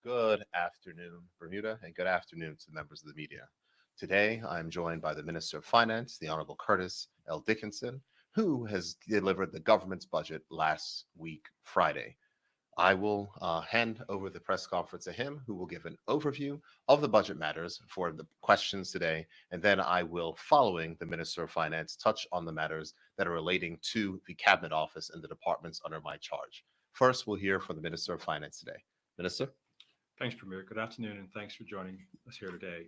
Good afternoon, Bermuda, and good afternoon to members of the media. Today, I'm joined by the Minister of Finance, the Honorable Curtis L. Dickinson, who has delivered the government's budget last week, Friday. I will hand over the press conference to him, who will give an overview of the budget matters for the questions today, and then I will, following the Minister of Finance, touch on the matters that are relating to the Cabinet Office and the departments under my charge. First, we'll hear from the Minister of Finance today. Minister? Thanks, Premier. Good afternoon, and thanks for joining us here today.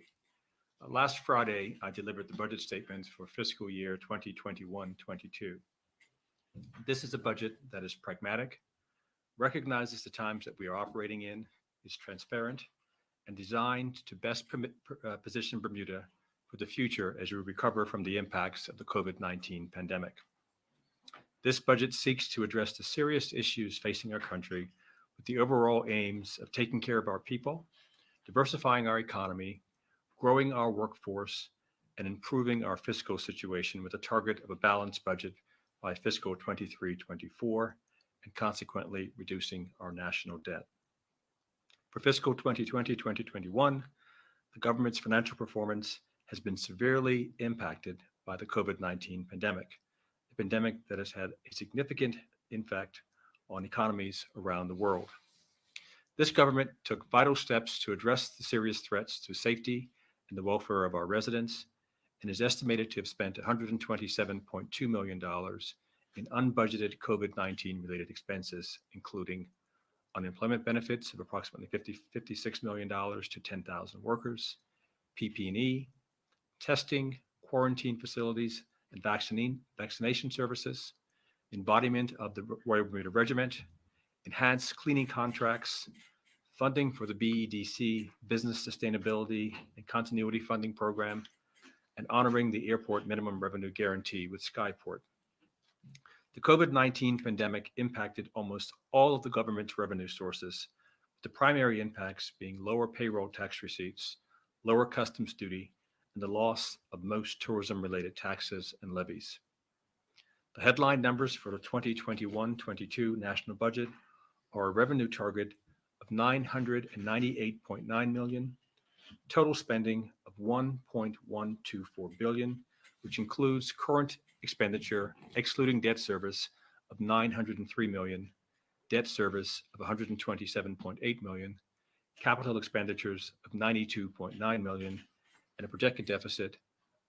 Last Friday, I delivered the budget statement for fiscal year 2021-22. This is a budget that is pragmatic, recognizes the times that we are operating in, is transparent, and designed to best position Bermuda for the future as we recover from the impacts of the COVID-19 pandemic. This budget seeks to address the serious issues facing our country with the overall aims of taking care of our people, diversifying our economy, growing our workforce, and improving our fiscal situation with a target of a balanced budget by fiscal 23-24, and consequently reducing our national debt. For fiscal 2020-2021, the government's financial performance has been severely impacted by the COVID-19 pandemic, a pandemic that has had a significant impact on economies around the world. This government took vital steps to address the serious threats to safety and the welfare of our residents, and is estimated to have spent $127.2 million in unbudgeted COVID-19 related expenses, including unemployment benefits of approximately $56 million to 10,000 workers, PP&E, testing, quarantine facilities, and vaccination services, embodiment of the Royal Bermuda Regiment, enhanced cleaning contracts, funding for the BEDC Business Sustainability and Continuity Funding Program, and honoring the airport minimum revenue guarantee with Skyport. The COVID-19 pandemic impacted almost all of the government's revenue sources, with the primary impacts being lower payroll tax receipts, lower customs duty, and the loss of most tourism-related taxes and levies. The headline numbers for the 2021-22 national budget are a revenue target of $998.9 million, total spending of $1.124 billion, which includes current expenditure, excluding debt service, of $903 million, debt service of $127.8 million, capital expenditures of $92.9 million, and a projected deficit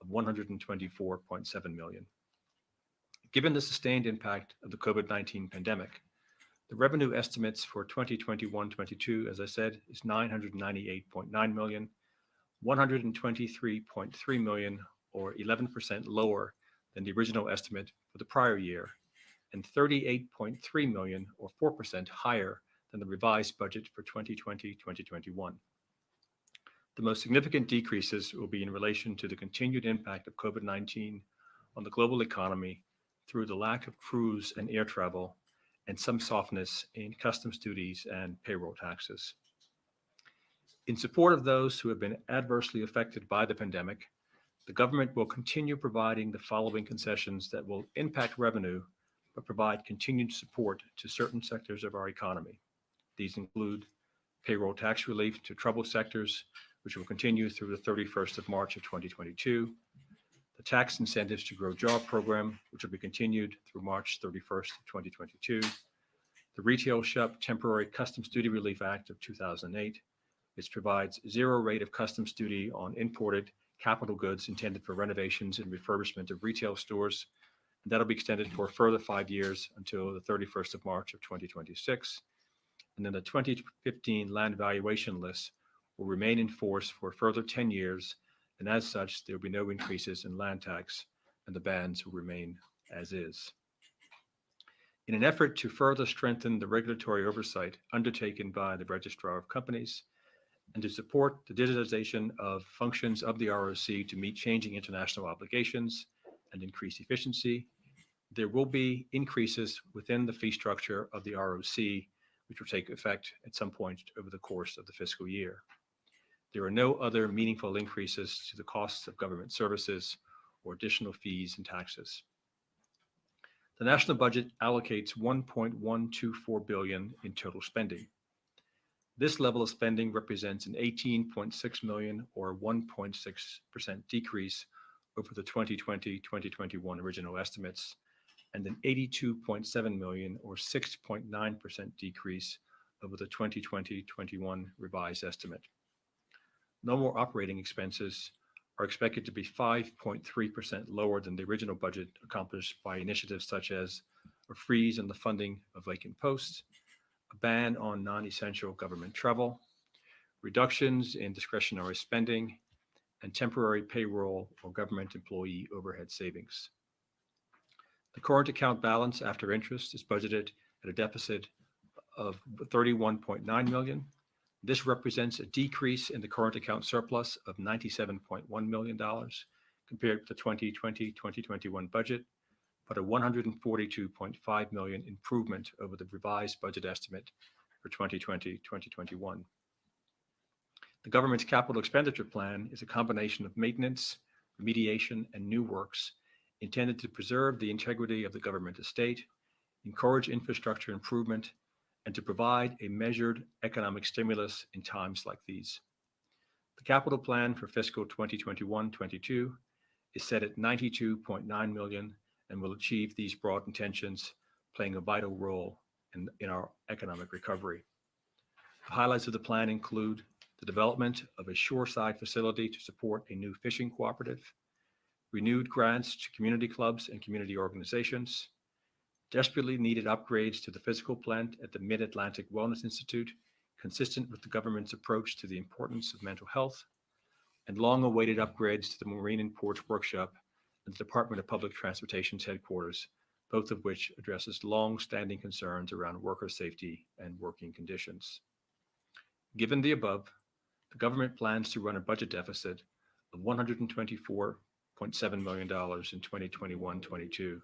of $124.7 million. Given the sustained impact of the COVID-19 pandemic, the revenue estimates for 2021-22, as I said, is $998.9 million, $123.3 million, or 11% lower than the original estimate for the prior year, and $38.3 million, or 4% higher than the revised budget for 2020-2021. The most significant decreases will be in relation to the continued impact of COVID-19 on the global economy through the lack of cruise and air travel, and some softness in customs duties and payroll taxes. In support of those who have been adversely affected by the pandemic, the government will continue providing the following concessions that will impact revenue, but provide continued support to certain sectors of our economy. These include payroll tax relief to troubled sectors, which will continue through the 31st of March of 2022, the Tax Incentives to Grow Job Program, which will be continued through March 31st of 2022, the Retail Shop Temporary Customs Duty Relief Act of 2008, which provides zero rate of customs duty on imported capital goods intended for renovations and refurbishment of retail stores, and that'll be extended for a further 5 years until the 31st of March of 2026. And then the 2015 land valuation list will remain in force for a further 10 years, and as such, there will be no increases in land tax, and the bans will remain as is. In an effort to further strengthen the regulatory oversight undertaken by the Registrar of Companies, and to support the digitization of functions of the ROC to meet changing international obligations and increase efficiency, there will be increases within the fee structure of the ROC, which will take effect at some point over the course of the fiscal year. There are no other meaningful increases to the costs of government services or additional fees and taxes. The national budget allocates $1.124 billion in total spending. This level of spending represents an 18.6 million or 1.6% decrease over the 2020-2021 original estimates, and an 82.7 million or 6.9% decrease over the 2020-21 revised estimate. Normal operating expenses are expected to be 5.3% lower than the original budget, accomplished by initiatives such as a freeze on the funding of vacant posts, a ban on non-essential government travel, reductions in discretionary spending, and temporary payroll or government employee overhead savings. The current account balance after interest is budgeted at a deficit of 31.9 million. This represents a decrease in the current account surplus of $97.1 million compared with the 2020-2021 budget, but a 142.5 million improvement over the revised budget estimate for 2020-2021. The government's capital expenditure plan is a combination of maintenance, remediation, and new works intended to preserve the integrity of the government estate, encourage infrastructure improvement, and to provide a measured economic stimulus in times like these. The capital plan for fiscal 2021-22 is set at 92.9 million and will achieve these broad intentions, playing a vital role in our economic recovery. The highlights of the plan include the development of a shoreside facility to support a new fishing cooperative, renewed grants to community clubs and community organizations, desperately needed upgrades to the physical plant at the Mid-Atlantic Wellness Institute, consistent with the government's approach to the importance of mental health, and long-awaited upgrades to the Marine and Ports Workshop and the Department of Public Transportation's headquarters, both of which addresses long-standing concerns around worker safety and working conditions. Given the above, the government plans to run a budget deficit of $124.7 million in 2021-22,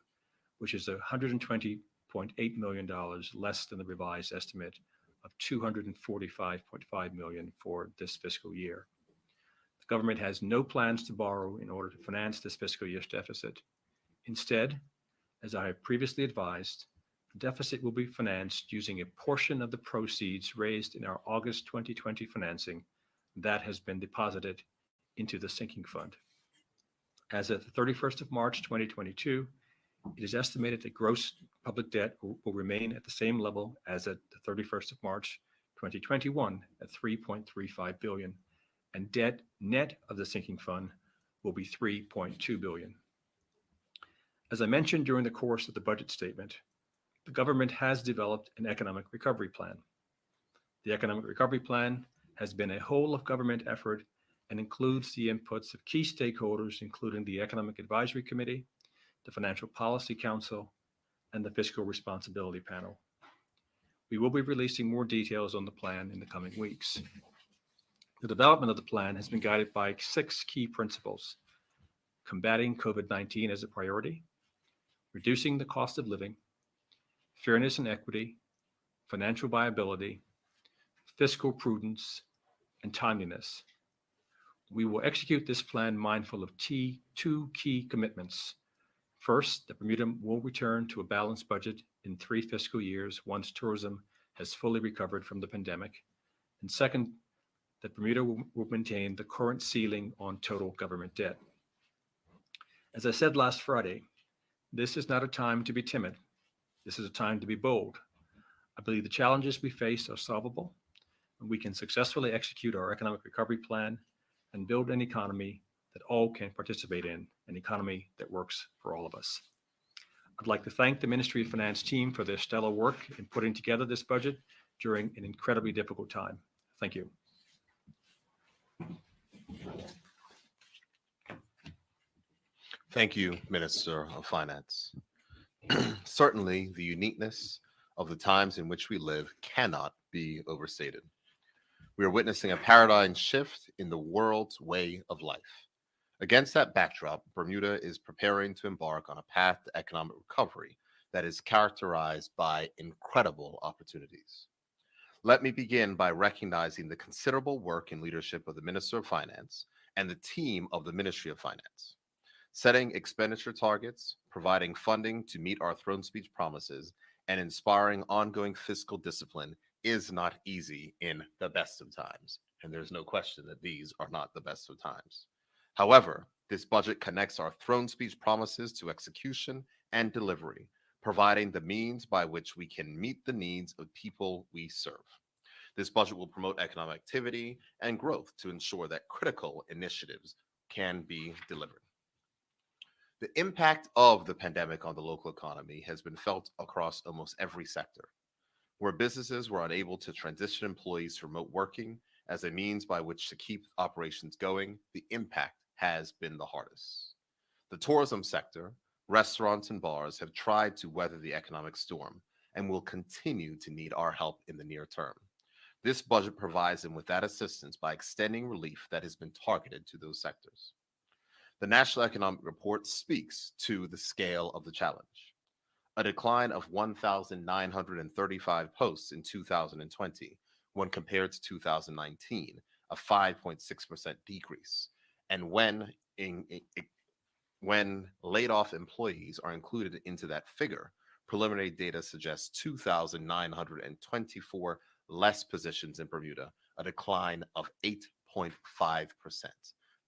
which is $120.8 million less than the revised estimate of $245.5 million for this fiscal year. The government has no plans to borrow in order to finance this fiscal year's deficit. Instead, as I have previously advised, the deficit will be financed using a portion of the proceeds raised in our August 2020 financing that has been deposited into the sinking fund. As of the 31st of March 2022, it is estimated that gross public debt will remain at the same level as at the 31st of March 2021 at 3.35 billion, and debt net of the sinking fund will be 3.2 billion. As I mentioned during the course of the budget statement, the government has developed an economic recovery plan. The economic recovery plan has been a whole of government effort and includes the inputs of key stakeholders, including the Economic Advisory Committee, the Financial Policy Council, and the Fiscal Responsibility Panel. We will be releasing more details on the plan in the coming weeks. The development of the plan has been guided by 6 key principles: combating COVID-19 as a priority, reducing the cost of living, fairness and equity, financial viability, fiscal prudence, and timeliness. We will execute this plan mindful of 2 key commitments. First, that Bermuda will return to a balanced budget in 3 fiscal years once tourism has fully recovered from the pandemic. And second, that Bermuda will maintain the current ceiling on total government debt. As I said last Friday, this is not a time to be timid. This is a time to be bold. I believe the challenges we face are solvable, and we can successfully execute our economic recovery plan and build an economy that all can participate in, an economy that works for all of us. I'd like to thank the Ministry of Finance team for their stellar work in putting together this budget during an incredibly difficult time. Thank you. Thank you, Minister of Finance. Certainly, the uniqueness of the times in which we live cannot be overstated. We are witnessing a paradigm shift in the world's way of life. Against that backdrop, Bermuda is preparing to embark on a path to economic recovery that is characterized by incredible opportunities. Let me begin by recognizing the considerable work and leadership of the Minister of Finance and the team of the Ministry of Finance. Setting expenditure targets, providing funding to meet our throne speech promises, and inspiring ongoing fiscal discipline is not easy in the best of times, and there's no question that these are not the best of times. However, this budget connects our throne speech promises to execution and delivery, providing the means by which we can meet the needs of people we serve. This budget will promote economic activity and growth to ensure that critical initiatives can be delivered. The impact of the pandemic on the local economy has been felt across almost every sector. Where businesses were unable to transition employees to remote working as a means by which to keep operations going, the impact has been the hardest. The tourism sector, restaurants, and bars have tried to weather the economic storm and will continue to need our help in the near term. This budget provides them with that assistance by extending relief that has been targeted to those sectors. The National Economic Report speaks to the scale of the challenge. A decline of 1,935 posts in 2020 when compared to 2019, a 5.6% decrease. And when laid off employees are included into that figure, preliminary data suggests 2,924 less positions in Bermuda, a decline of 8.5%.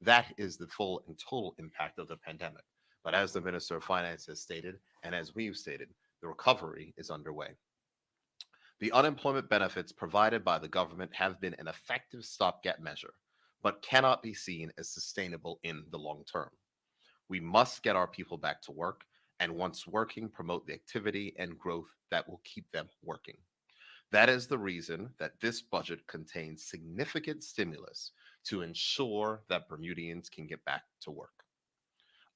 That is the full and total impact of the pandemic. But as the Minister of Finance has stated, and as we've stated, the recovery is underway. The unemployment benefits provided by the government have been an effective stopgap measure, but cannot be seen as sustainable in the long term. We must get our people back to work, and once working, promote the activity and growth that will keep them working. That is the reason that this budget contains significant stimulus to ensure that Bermudians can get back to work.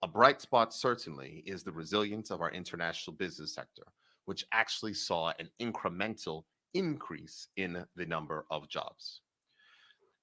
A bright spot certainly is the resilience of our international business sector, which actually saw an incremental increase in the number of jobs.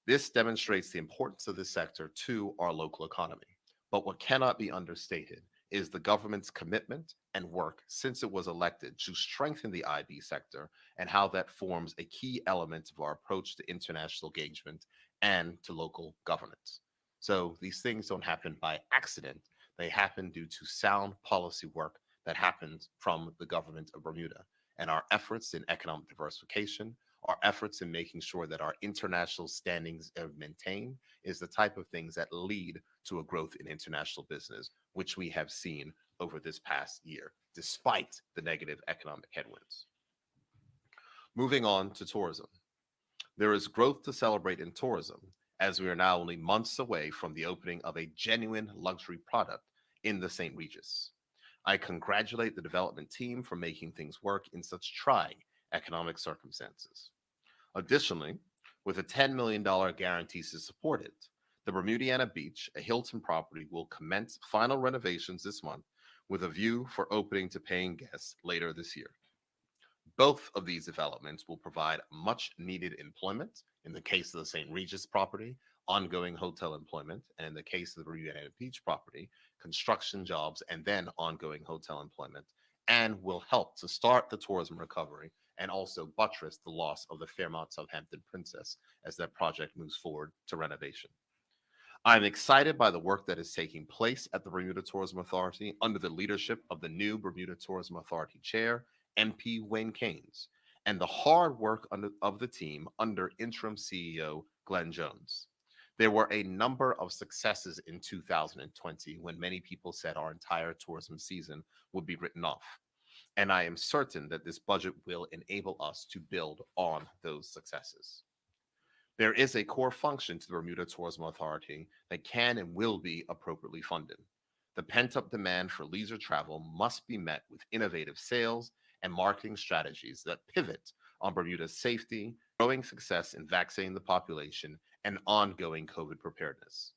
This demonstrates the importance of this sector to our local economy. But what cannot be understated is the government's commitment and work since it was elected to strengthen the IB sector and how that forms a key element of our approach to international engagement and to local governance. So these things don't happen by accident. They happen due to sound policy work that happens from the government of Bermuda. And our efforts in economic diversification, our efforts in making sure that our international standings are maintained is the type of things that lead to a growth in international business, which we have seen over this past year, despite the negative economic headwinds. Moving on to tourism. There is growth to celebrate in tourism, as we are now only months away from the opening of a genuine luxury product in the St. Regis. I congratulate the development team for making things work in such trying economic circumstances. Additionally, with a $10 million guarantee to support it, the Bermudiana Beach, a Hilton property, will commence final renovations this month with a view for opening to paying guests later this year. Both of these developments will provide much needed employment. In the case of the St. Regis property, ongoing hotel employment, and in the case of the Bermuda Beach property, construction jobs and then ongoing hotel employment, and will help to start the tourism recovery and also buttress the loss of the Fairmont Southampton Princess as that project moves forward to renovation. I'm excited by the work that is taking place at the Bermuda Tourism Authority under the leadership of the new Bermuda Tourism Authority Chair, MP Wayne Keynes, and the hard work of the team under interim CEO Glenn Jones. There were a number of successes in 2020 when many people said our entire tourism season would be written off. And I am certain that this budget will enable us to build on those successes. There is a core function to the Bermuda Tourism Authority that can and will be appropriately funded. The pent-up demand for leisure travel must be met with innovative sales and marketing strategies that pivot on Bermuda's safety, growing success in vaccinating the population, and ongoing COVID preparedness.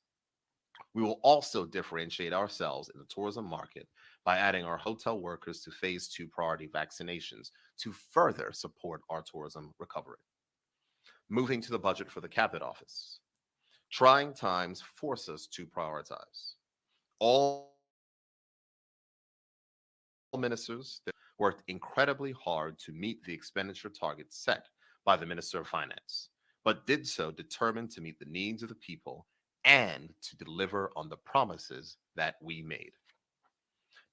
We will also differentiate ourselves in the tourism market by adding our hotel workers to phase 2 priority vaccinations to further support our tourism recovery. Moving to the budget for the Cabinet Office. Trying times force us to prioritize. All ministers worked incredibly hard to meet the expenditure targets set by the Minister of Finance, but did so determined to meet the needs of the people and to deliver on the promises that we made.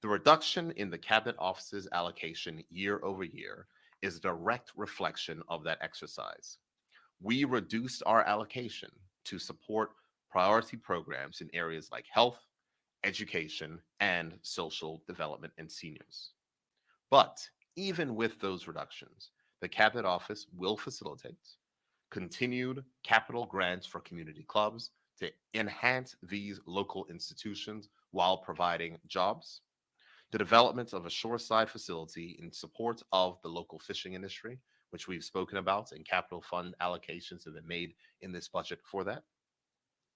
The reduction in the Cabinet Office's allocation year over year is a direct reflection of that exercise. We reduced our allocation to support priority programs in areas like health, education, and social development and seniors. But even with those reductions, the Cabinet Office will facilitate continued capital grants for community clubs to enhance these local institutions while providing jobs, the development of a shoreside facility in support of the local fishing industry, which we've spoken about, and capital fund allocations have been made in this budget for that.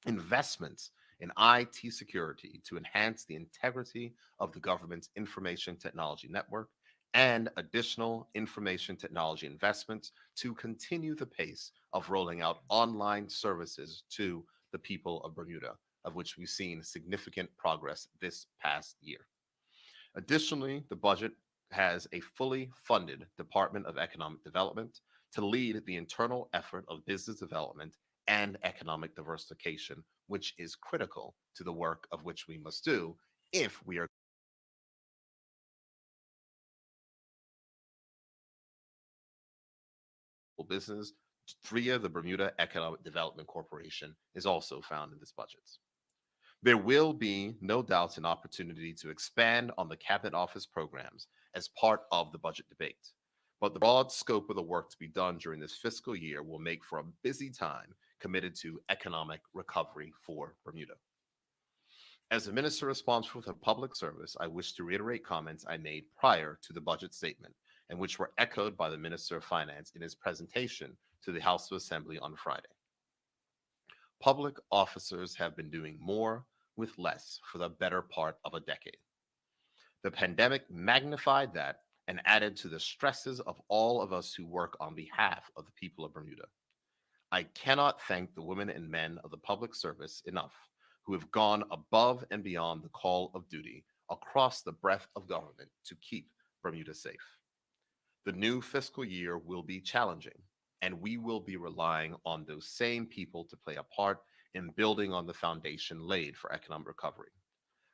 Investments in IT security to enhance the integrity of the government's information technology network, and additional information technology investments to continue the pace of rolling out online services to the people of Bermuda, of which we've seen significant progress this past year. Additionally, the budget has a fully funded Department of Economic Development to lead the internal effort of business development and economic diversification, which is critical to the work of which we must do if we are business via the Bermuda Economic Development Corporation is also found in this budget. There will be no doubt an opportunity to expand on the Cabinet Office programs as part of the budget debate. But the broad scope of the work to be done during this fiscal year will make for a busy time committed to economic recovery for Bermuda. As the Minister responsible for public service, I wish to reiterate comments I made prior to the budget statement and which were echoed by the Minister of Finance in his presentation to the House of Assembly on Friday. Public officers have been doing more with less for the better part of a decade. The pandemic magnified that and added to the stresses of all of us who work on behalf of the people of Bermuda. I cannot thank the women and men of the public service enough who have gone above and beyond the call of duty across the breadth of government to keep Bermuda safe. The new fiscal year will be challenging, and we will be relying on those same people to play a part in building on the foundation laid for economic recovery.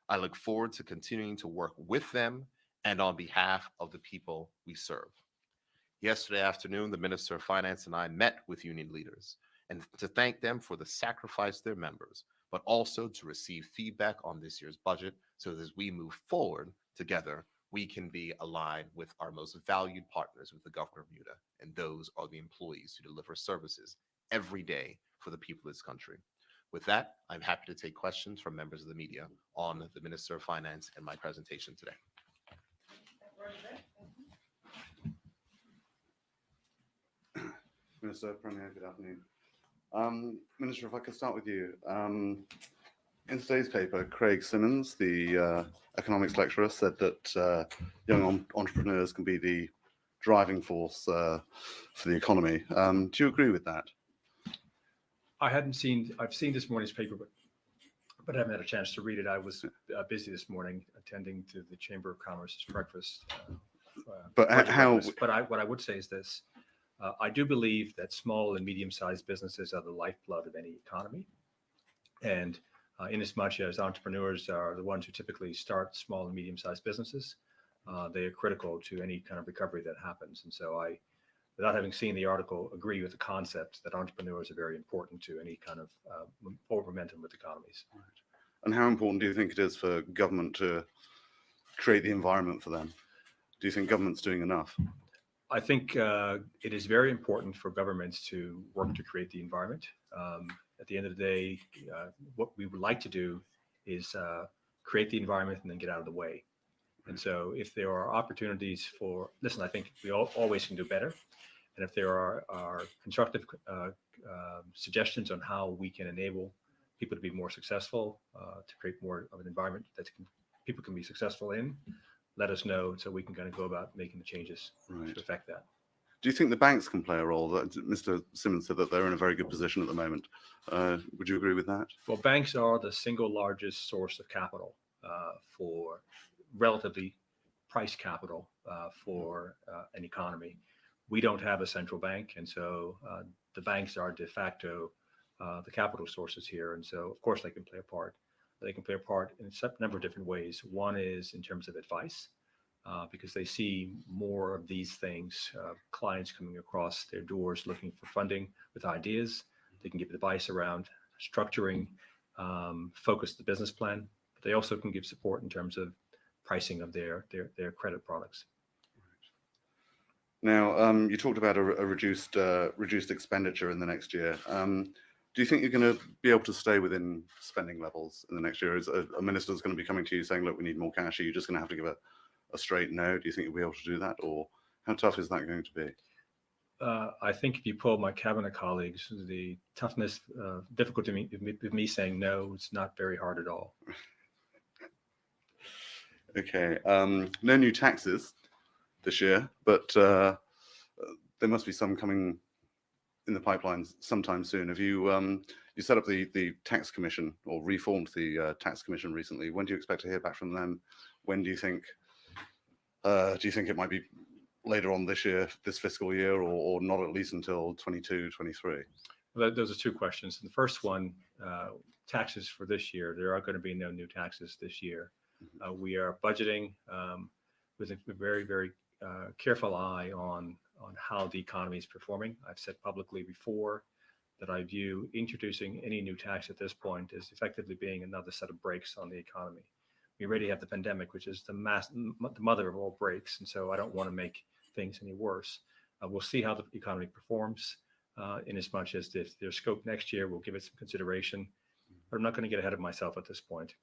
I look forward to continuing to work with them and on behalf of the people we serve. Yesterday afternoon, the Minister of Finance and I met with union leaders and to thank them for the sacrifice their members, but also to receive feedback on this year's budget so that as we move forward together, we can be aligned with our most valued partners with the government of Bermuda, and those are the employees who deliver services every day for the people of this country. With that, I'm happy to take questions from members of the media on the Minister of Finance and my presentation today. Minister, Premier, good afternoon. Minister, if I could start with you. In today's paper, Craig Simmons, the economics lecturer, said that young entrepreneurs can be the driving force for the economy. Do you agree with that? I've seen this morning's paper, but I haven't had a chance to read it. I was busy this morning attending to the Chamber of Commerce's breakfast. But what I would say is this. I do believe that small and medium-sized businesses are the lifeblood of any economy. And in as much as entrepreneurs are the ones who typically start small and medium-sized businesses, they are critical to any kind of recovery that happens. And so I, without having seen the article, agree with the concept that entrepreneurs are very important to any kind of forward momentum with economies. Right. And how important do you think it is for government to create the environment for them? Do you think government's doing enough? I think it is very important for governments to work to create the environment. At the end of the day, what we would like to do is create the environment and then get out of the way. And so if there are opportunities for, listen, I think we always can do better. And if there are constructive suggestions on how we can enable people to be more successful, to create more of an environment that people can be successful in, let us know so we can kind of go about making the changes to affect that. Do you think the banks can play a role? Mr. Simmons said that they're in a very good position at the moment. Would you agree with that? Well, banks are the single largest source of capital for relatively price capital for an economy. We don't have a central bank, and so the banks are de facto the capital sources here. And so, of course, they can play a part. They can play a part in a number of different ways. One is in terms of advice. because they see more of these things, clients coming across their doors looking for funding with ideas. They can give advice around structuring, focus the business plan, but they also can give support in terms of pricing of their credit products. Now, you talked about a reduced expenditure in the next year. Do you think you're going to be able to stay within spending levels in the next year? Is a minister's going to be coming to you saying, look, we need more cash? Are you just going to have to give a straight no? Do you think you'll be able to do that? Or how tough is that going to be? I think if you poll my cabinet colleagues, the toughness, difficulty of me saying no, it's not very hard at all. Okay. No new taxes this year, but there must be some coming in the pipeline sometime soon. Have you you set up the tax commission or reformed the tax commission recently? When do you expect to hear back from them? When do you think it might be later on this year, this fiscal year, or not at least until 22, 23? Well, those are two questions. The first one, taxes for this year. There are going to be no new taxes this year. We are budgeting with a very, very careful eye on how the economy is performing. I've said publicly before that I view introducing any new tax at this point as effectively being another set of brakes on the economy. We already have the pandemic, which is the mother of all breaks, and so I don't want to make things any worse. We'll see how the economy performs, in as much as if there's scope next year, we'll give it some consideration, but I'm not going to get ahead of myself at this point.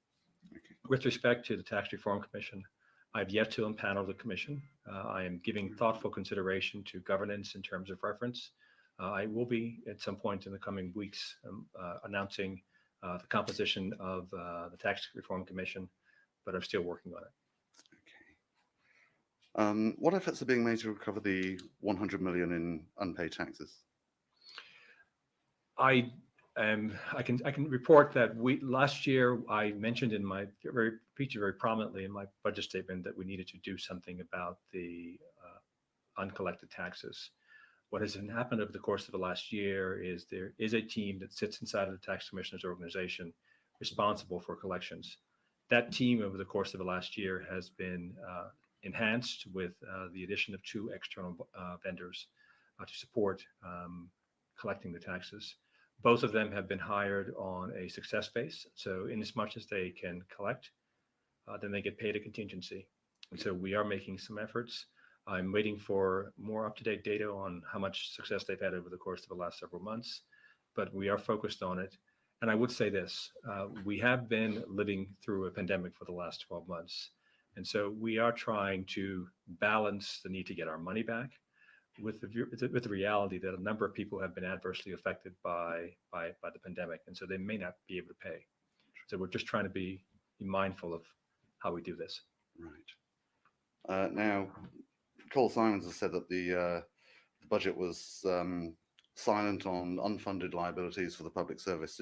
Okay. With respect to the Tax Reform Commission, I've yet to impanel the commission. I am giving thoughtful consideration to governance in terms of reference. I will be at some point in the coming weeks announcing the composition of the Tax Reform Commission, but I'm still working on it. Okay. What efforts are being made to recover the 100 million in unpaid taxes? I can report that last year I mentioned in my feature very prominently in my budget statement that we needed to do something about the uncollected taxes. What has happened over the course of the last year is there is a team that sits inside of the Tax Commissioner's organization responsible for collections. That team over the course of the last year has been enhanced with the addition of 2 external vendors to support collecting the taxes. Both of them have been hired on a success base. So in as much as they can collect, then they get paid a contingency. And so we are making some efforts. I'm waiting for more up-to-date data on how much success they've had over the course of the last several months, but we are focused on it. And I would say this, we have been living through a pandemic for the last 12 months. And so we are trying to balance the need to get our money back with the reality that a number of people have been adversely affected by the pandemic, and so they may not be able to pay. So we're just trying to be mindful of how we do this. Right. Now, Cole Simons has said that the budget was silent on unfunded liabilities for the Public Service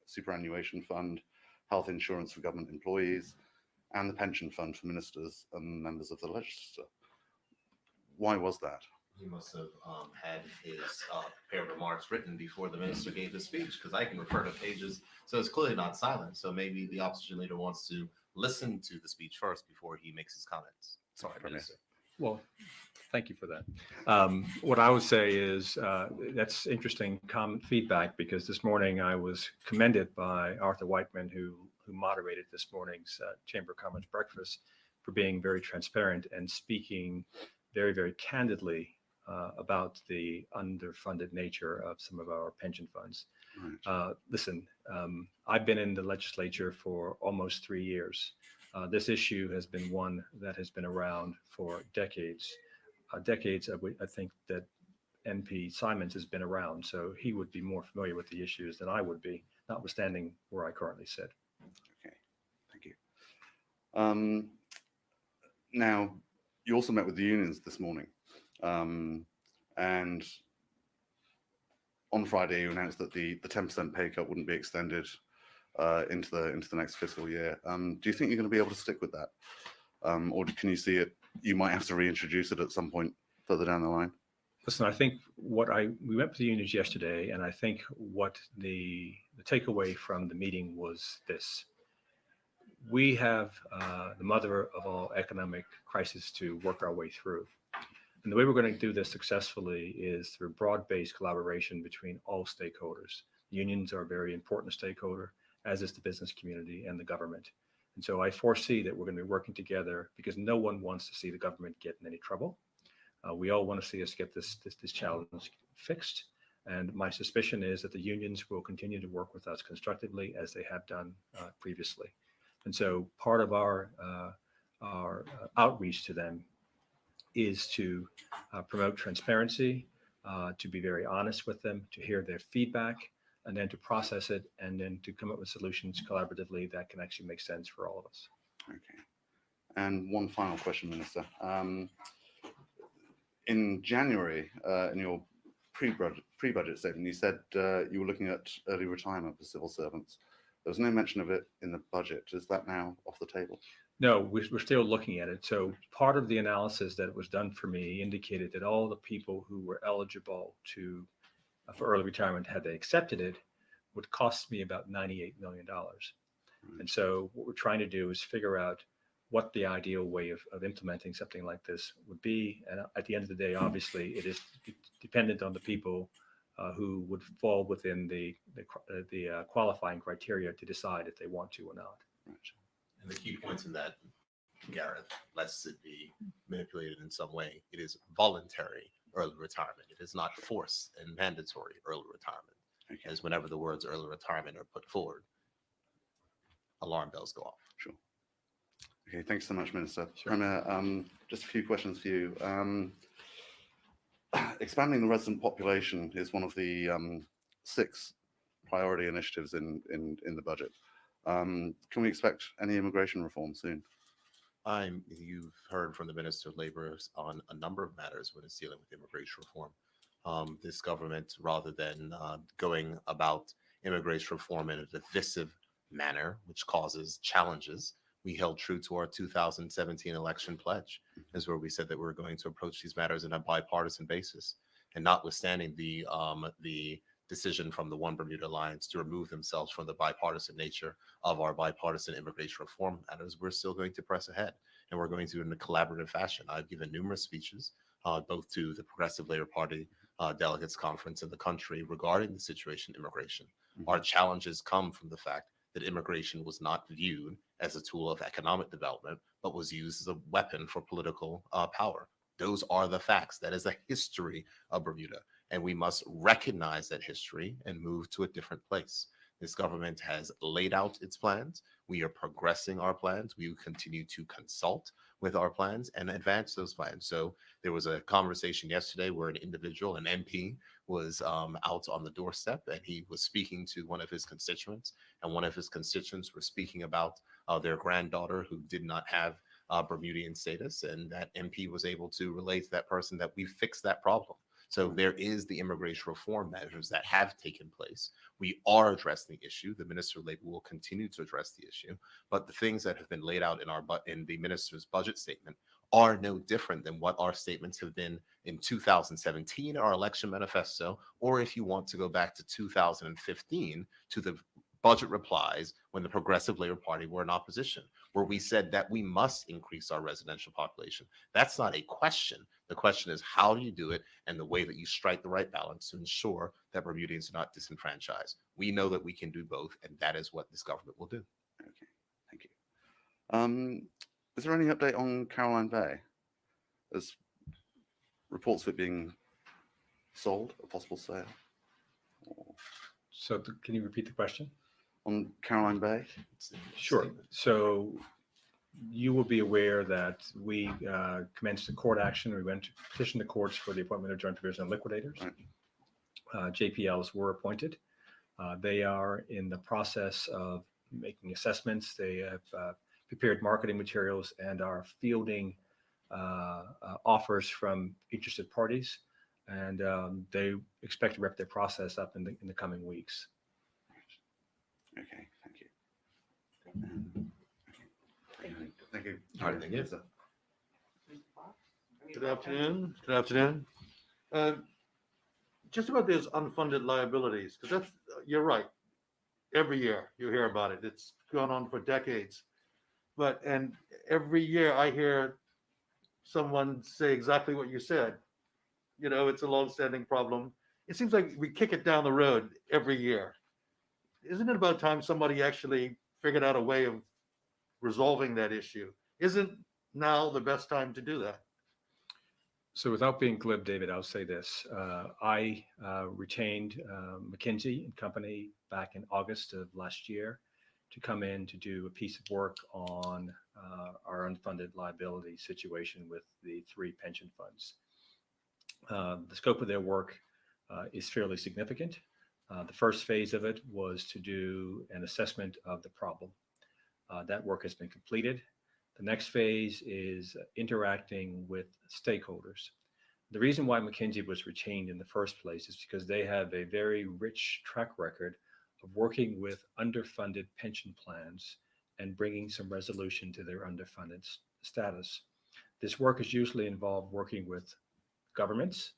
Superannuation Fund, health insurance for government employees, and the pension fund for ministers and members of the legislature. Why was that? He must have had his prepared remarks written before the minister gave his speech, because I can refer to pages. So it's clearly not silent. So maybe the opposition leader wants to listen to the speech first before he makes his comments. Sorry, Minister. Well, thank you for that. What I would say is that's interesting feedback, because this morning I was commended by Arthur Whiteman, who moderated this morning's Chamber of Commerce breakfast, for being very transparent and speaking very, very candidly about the underfunded nature of some of our pension funds. Right. Listen, I've been in the legislature for almost 3 years. This issue has been one that has been around for decades. I think that NP Simons has been around, so he would be more familiar with the issues than I would be, notwithstanding where I currently sit. Okay, thank you. Now, you also met with the unions this morning, and on Friday you announced that the 10% pay cut wouldn't be extended into the next fiscal year. Do you think you're going to be able to stick with that, or can you see it? You might have to reintroduce it at some point further down the line. Listen, I think we met with the unions yesterday, and I think what the takeaway from the meeting was this: we have the mother of all economic crises to work our way through. And the way we're going to do this successfully is through broad-based collaboration between all stakeholders. Unions are a very important stakeholder, as is the business community and the government. And so I foresee that we're going to be working together because no one wants to see the government get in any trouble. We all want to see us get this challenge fixed. And my suspicion is that the unions will continue to work with us constructively as they have done previously. And so part of our outreach to them is to promote transparency, to be very honest with them, to hear their feedback, and then to process it, and then to come up with solutions collaboratively that can actually make sense for all of us. Okay. And one final question, Minister. In January, in your pre-budget statement, you said you were looking at early retirement for civil servants. There was no mention of it in the budget. Is that now off the table? No, we're still looking at it. So part of the analysis that was done for me indicated that all the people who were eligible for early retirement, had they accepted it, would cost me about $98 million. And so what we're trying to do is figure out what the ideal way of implementing something like this would be. And at the end of the day, obviously, it is dependent on the people who would fall within the qualifying criteria to decide if they want to or not. And the key points in that, Gareth, lest it be manipulated in some way, it is voluntary early retirement. It is not forced and mandatory early retirement. Okay. As whenever the words early retirement are put forward, alarm bells go off. Sure. Okay, thanks so much, Minister. Sure. Premier, just a few questions for you. Expanding the resident population is one of the 6 priority initiatives in the budget. Can we expect any immigration reform soon? You've heard from the Minister of Labor on a number of matters when it's dealing with immigration reform. This government, rather than going about immigration reform in a divisive manner, which causes challenges, we held true to our 2017 election pledge, is where we said that we're going to approach these matters on a bipartisan basis. And notwithstanding the decision from the One Bermuda Alliance to remove themselves from the bipartisan nature of our bipartisan immigration reform matters, we're still going to press ahead, and we're going to do it in a collaborative fashion. I've given numerous speeches, both to the Progressive Labor Party delegates conference in the country regarding the situation in immigration. Our challenges come from the fact that immigration was not viewed as a tool of economic development, but was used as a weapon for political power. Those are the facts. That is the history of Bermuda. And we must recognize that history and move to a different place. This government has laid out its plans. We are progressing our plans. We will continue to consult with our plans and advance those plans. So there was a conversation yesterday where an individual, an MP, was out on the doorstep, and he was speaking to one of his constituents, and one of his constituents were speaking about their granddaughter who did not have Bermudian status, and that MP was able to relate to that person that we fixed that problem. So there is the immigration reform measures that have taken place. We are addressing the issue. The Minister of Labor will continue to address the issue, but the things that have been laid out in the minister's budget statement are no different than what our statements have been in 2017, our election manifesto, or if you want to go back to 2015 to the budget replies when the Progressive Labor Party were in opposition, where we said that we must increase our residential population. That's not a question. The question is, how do you do it, and the way that you strike the right balance to ensure that Bermudians are not disenfranchised. We know that we can do both, and that is what this government will do. Okay, thank you. Is there any update on Caroline Bay? There's reports of it being sold, a possible sale. So can you repeat the question? On Caroline Bay? Sure. So you will be aware that we commenced a court action. We went to petition the courts for the appointment of joint provisional liquidators. Right. JPLs were appointed. They are in the process of making assessments. They have prepared marketing materials and are fielding offers from interested parties. And they expect to wrap their process up in the coming weeks. Okay, thank you. Thank you. All right, thank you. Good afternoon. Good afternoon. Just about those unfunded liabilities, because that's, you're right. Every year you hear about it. It's gone on for decades. and every year I hear someone say exactly what you said. It's a long-standing problem. It seems like we kick it down the road every year. Isn't it about time somebody actually figured out a way of resolving that issue? Isn't now the best time to do that? So without being glib, David, I'll say this. I retained McKinsey and Company back in August of last year to come in to do a piece of work on our unfunded liability situation with the three pension funds. The scope of their work is fairly significant. The first phase of it was to do an assessment of the problem. That work has been completed. The next phase is interacting with stakeholders. The reason why McKinsey was retained in the first place is because they have a very rich track record of working with underfunded pension plans and bringing some resolution to their underfunded status. This work is usually involved working with governments,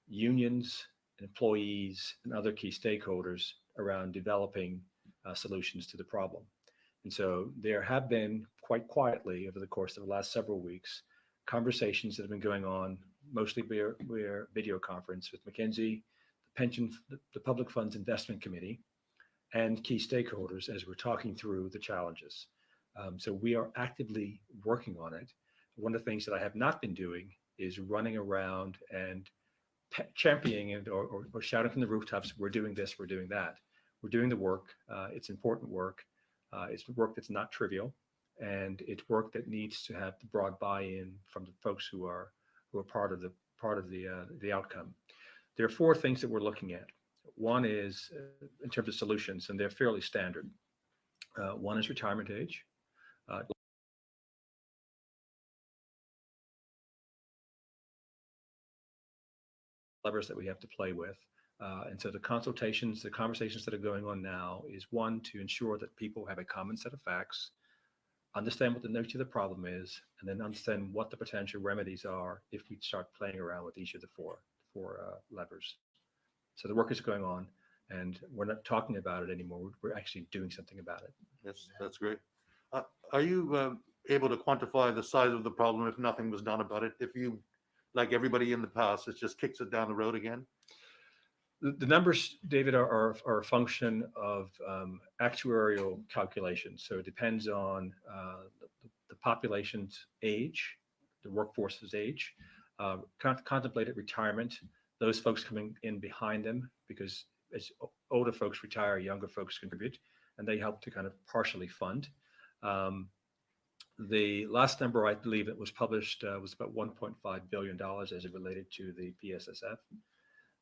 unions, employees, and other key stakeholders around developing solutions to the problem. And so there have been, quite quietly over the course of the last several weeks, conversations that have been going on, mostly via video conference with McKinsey, the Public Funds Investment Committee, and key stakeholders as we're talking through the challenges. So we are actively working on it. One of the things that I have not been doing is running around and championing it or shouting from the rooftops, we're doing this, we're doing that. We're doing the work. It's important work. It's work that's not trivial, and it's work that needs to have the broad buy-in from the folks who are part of the outcome. There are four things that we're looking at. One is in terms of solutions, and they're fairly standard. One is retirement age. Levers that we have to play with. And so the conversations that are going on now is one, to ensure that people have a common set of facts, understand what the nature of the problem is, and then understand what the potential remedies are if we start playing around with each of the four levers. So the work is going on, and we're not talking about it anymore. We're actually doing something about it. That's great. Are you able to quantify the size of the problem if nothing was done about it? If you, like everybody in the past, it just kicks it down the road again? The numbers, David, are a function of actuarial calculations. So it depends on the population's age, the workforce's age, contemplated retirement, those folks coming in behind them, because as older folks retire, younger folks contribute, and they help to kind of partially fund. The last number I believe that was published was about $1.5 billion as it related to the PSSF.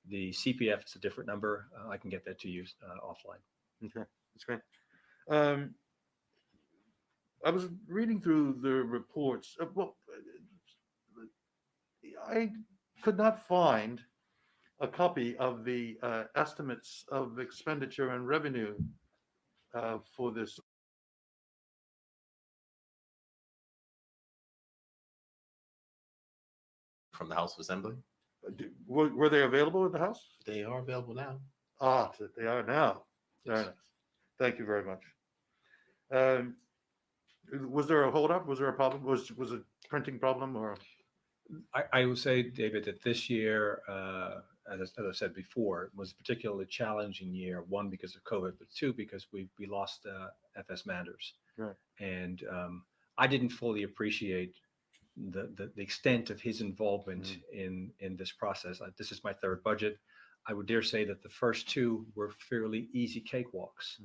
The CPF is a different number. I can get that to you offline. Okay, that's great. I was reading through the reports. I could not find a copy of the estimates of expenditure and revenue for this. From the House of Assembly. Were they available in the House? They are available now. They are now. Yes. Very nice. Thank you very much. Was there a holdup? Was there a problem? Was a printing problem or? I would say, David, that this year, as I said before, was a particularly challenging year. One, because of COVID, but two, because we lost FS Manders. Right. And I didn't fully appreciate the extent of his involvement in this process. This is my third budget. I would dare say that the first two were fairly easy cakewalks.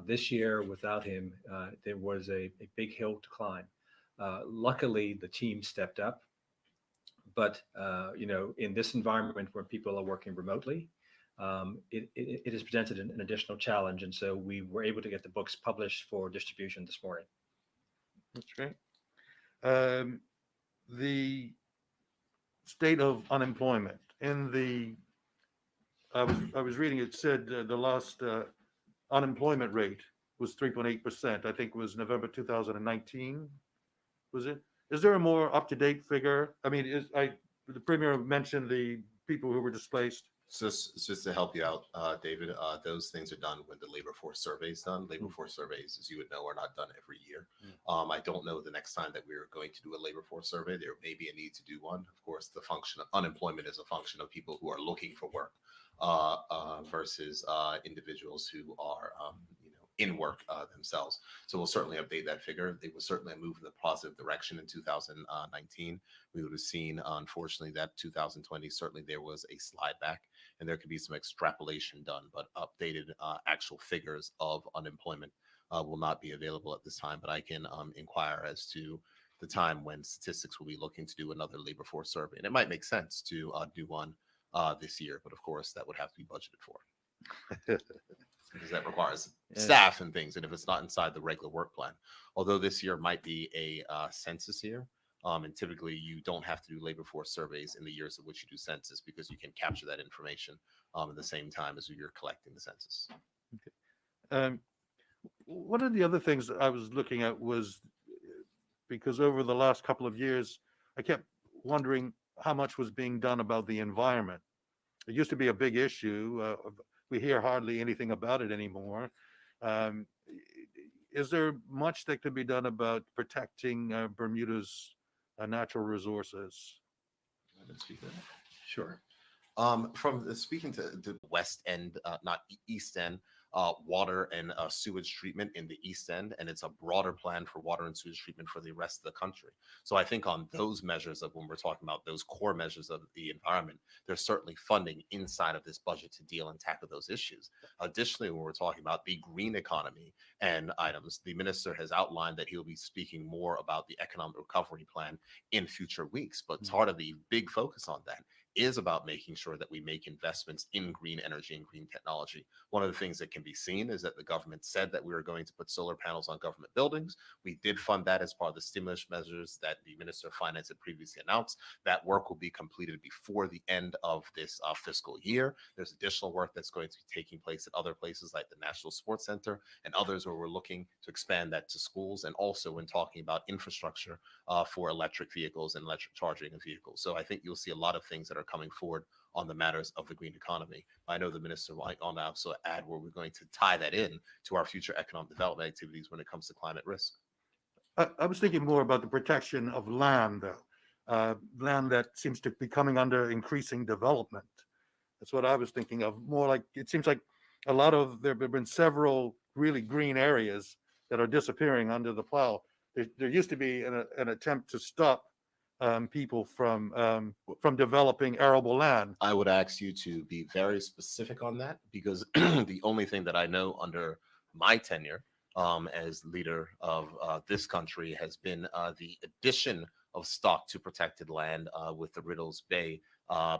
This year, without him, there was a big hill to climb. Luckily, the team stepped up. But in this environment where people are working remotely, it has presented an additional challenge. And so we were able to get the books published for distribution this morning. That's great. The state of unemployment I was reading, it said the last unemployment rate was 3.8%. I think it was November 2019. Was it? Is there a more up-to-date figure? I mean, the Premier mentioned the people who were displaced. So just to help you out, David, those things are done when the labor force survey is done. Labor force surveys, as you would know, are not done every year. I don't know the next time that we're going to do a labor force survey. There may be a need to do one. Of course, the function of unemployment is a function of people who are looking for work versus individuals who are, in work themselves. So we'll certainly update that figure. It was certainly a move in the positive direction in 2019. We would have seen, unfortunately, that 2020, certainly there was a slide back and there could be some extrapolation done, but updated actual figures of unemployment will not be available at this time. But I can inquire as to the time when statistics will be looking to do another labor force survey. And it might make sense to do one this year, but of course that would have to be budgeted for. Because that requires staff and things, and if it's not inside the regular work plan, although this year might be a census year, and typically you don't have to do labor force surveys in the years in which you do census because you can capture that information at the same time as you're collecting the census. One of the other things that I was looking at was because over the last couple of years, I kept wondering how much was being done about the environment. It used to be a big issue. We hear hardly anything about it anymore. Is there much that could be done about protecting Bermuda's natural resources? Sure. From speaking to the West End, not East End, water and sewage treatment in the East End, and it's a broader plan for water and sewage treatment for the rest of the country. So I think on those measures of when we're talking about those core measures of the environment, there's certainly funding inside of this budget to deal and tackle those issues. Additionally, when we're talking about the green economy and items, the minister has outlined that he'll be speaking more about the economic recovery plan in future weeks. But part of the big focus on that is about making sure that we make investments in green energy and green technology. One of the things that can be seen is that the government said that we were going to put solar panels on government buildings. We did fund that as part of the stimulus measures that the Minister of Finance had previously announced. That work will be completed before the end of this fiscal year. There's additional work that's going to be taking place at other places like the National Sports Center and others where we're looking to expand that to schools, and also when talking about infrastructure for electric vehicles and electric charging of vehicles. So I think you'll see a lot of things that are coming forward on the matters of the green economy. I know the minister might also add where we're going to tie that in to our future economic development activities when it comes to climate risk. I was thinking more about the protection of land, though. Land that seems to be coming under increasing development. That's what I was thinking of. More like, it seems like there have been several really green areas that are disappearing under the plow. There used to be an attempt to stop people from developing arable land. I would ask you to be very specific on that, because the only thing that I know under my tenure as leader of this country has been the addition of stock to protected land with the Riddles Bay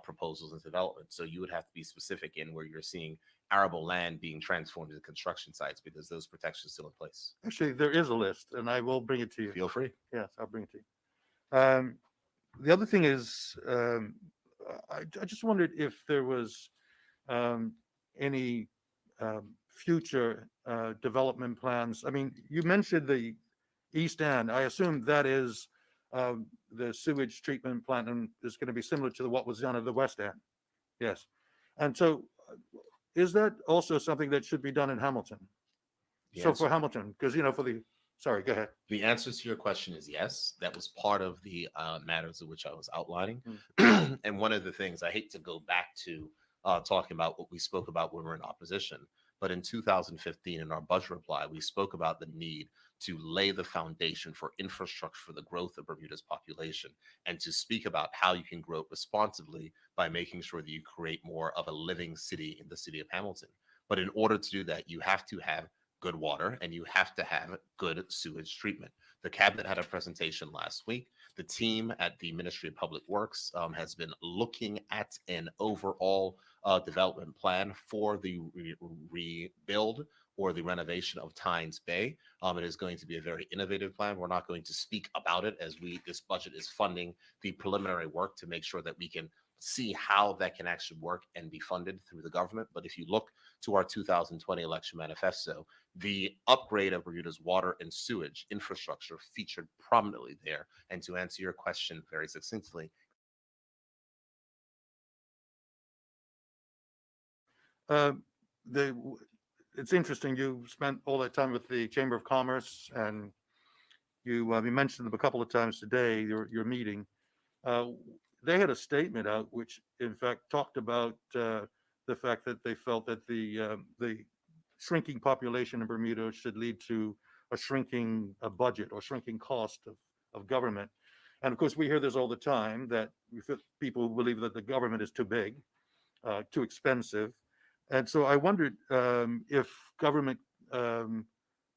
proposals and development. So you would have to be specific in where you're seeing arable land being transformed into construction sites, because those protections are still in place. Actually, there is a list, and I will bring it to you. Feel free. Yes, I'll bring it to you. The other thing is, I just wondered if there was any future development plans. I mean, you mentioned the East End. I assume that is the sewage treatment plant, and is going to be similar to what was done at the West End. Yes. And so is that also something that should be done in Hamilton? So for Hamilton, because, sorry, go ahead. The answer to your question is yes. That was part of the matters of which I was outlining. And one of the things, I hate to go back to talking about what we spoke about when we were in opposition, but in 2015 in our budget reply, we spoke about the need to lay the foundation for infrastructure for the growth of Bermuda's population, and to speak about how you can grow responsibly by making sure that you create more of a living city in the city of Hamilton. But in order to do that, you have to have good water and you have to have good sewage treatment. The cabinet had a presentation last week. The team at the Ministry of Public Works has been looking at an overall development plan for the rebuild or the renovation of Tynes Bay. It is going to be a very innovative plan. We're not going to speak about it, as this budget is funding the preliminary work to make sure that we can see how that can actually work and be funded through the government. But if you look to our 2020 election manifesto, the upgrade of Bermuda's water and sewage infrastructure featured prominently there. And to answer your question very succinctly, Uh, the it's interesting. You spent all that time with the Chamber of Commerce, and you mentioned them a couple of times today. Your meeting. Uh, they had a statement out, which in fact talked about the fact that they felt that the shrinking population in Bermuda should lead to a shrinking budget or shrinking cost of government. And of course, we hear this all the time that people believe that the government is too big, too expensive. And so I wondered if government, and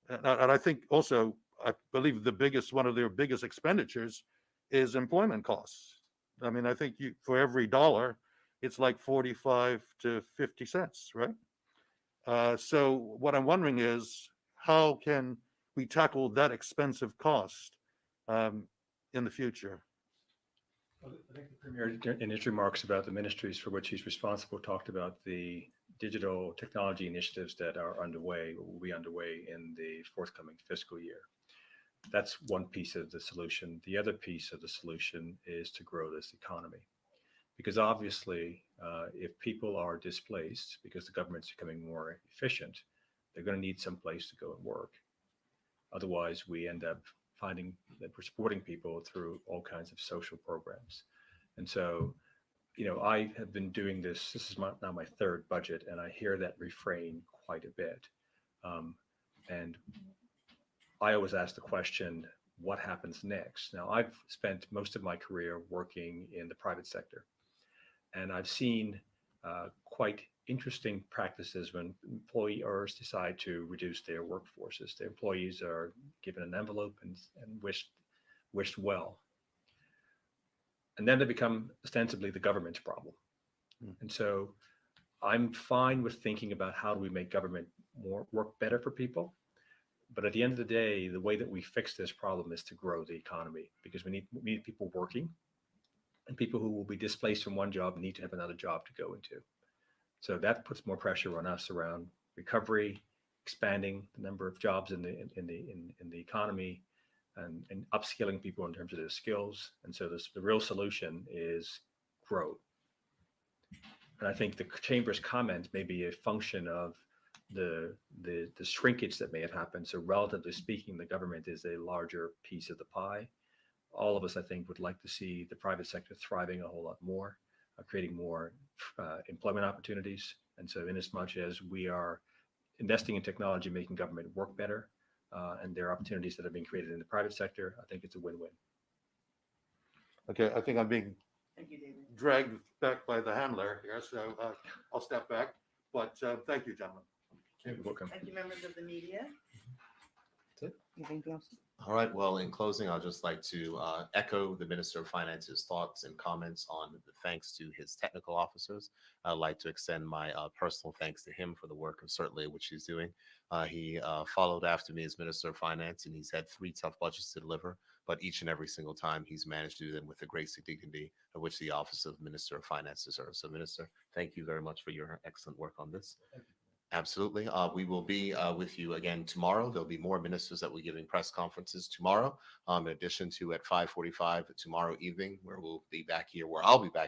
I think also, I believe one of their biggest expenditures is employment costs. I mean, I think for every dollar, it's like 45 to 50 cents, right? So what I'm wondering is, how can we tackle that expensive cost in the future? Well, I think the Premier, in his remarks about the ministries for which he's responsible, talked about the digital technology initiatives that are underway, or will be underway in the forthcoming fiscal year. That's one piece of the solution. The other piece of the solution is to grow this economy. Because obviously, if people are displaced because the government's becoming more efficient, they're going to need some place to go and work. Otherwise, we end up finding that we're supporting people through all kinds of social programs. And so, I have been doing this. This is now my third budget, and I hear that refrain quite a bit. And I always ask the question, what happens next? Now, I've spent most of my career working in the private sector, and I've seen quite interesting practices when employers decide to reduce their workforces. The employees are given an envelope and wished well. And then they become ostensibly the government's problem. And so I'm fine with thinking about how do we make government work better for people. But at the end of the day, the way that we fix this problem is to grow the economy, because we need people working, and people who will be displaced from one job need to have another job to go into. So that puts more pressure on us around recovery, expanding the number of jobs in the economy, and upskilling people in terms of their skills. And so the real solution is growth. And I think the Chamber's comment may be a function of the shrinkage that may have happened. So relatively speaking, the government is a larger piece of the pie. All of us, I think, would like to see the private sector thriving a whole lot more, creating more employment opportunities. And so in as much as we are investing in technology, making government work better, and there are opportunities that are being created in the private sector, I think it's a win-win. Okay, I think I'm being Thank you, David. dragged back by the handler here, so I'll step back. But thank you, gentlemen. You're welcome. Thank you, members of the media. That's it. You have anything else? All right. Well, in closing, I'd just like to echo the Minister of Finance's thoughts and comments on the thanks to his technical officers. I'd like to extend my personal thanks to him for the work of certainly which he's doing. He followed after me as Minister of Finance, and he's had 3 tough budgets to deliver, but each and every single time he's managed to do them with the grace and dignity of which the office of Minister of Finance deserves. So, Minister, thank you very much for your excellent work on this. Absolutely. We will be with you again tomorrow. There'll be more ministers that will be giving press conferences tomorrow, in addition to at 5:45 tomorrow evening, where I'll be back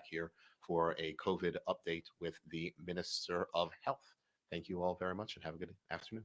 here for a COVID update with the Minister of Health. Thank you all very much and have a good afternoon.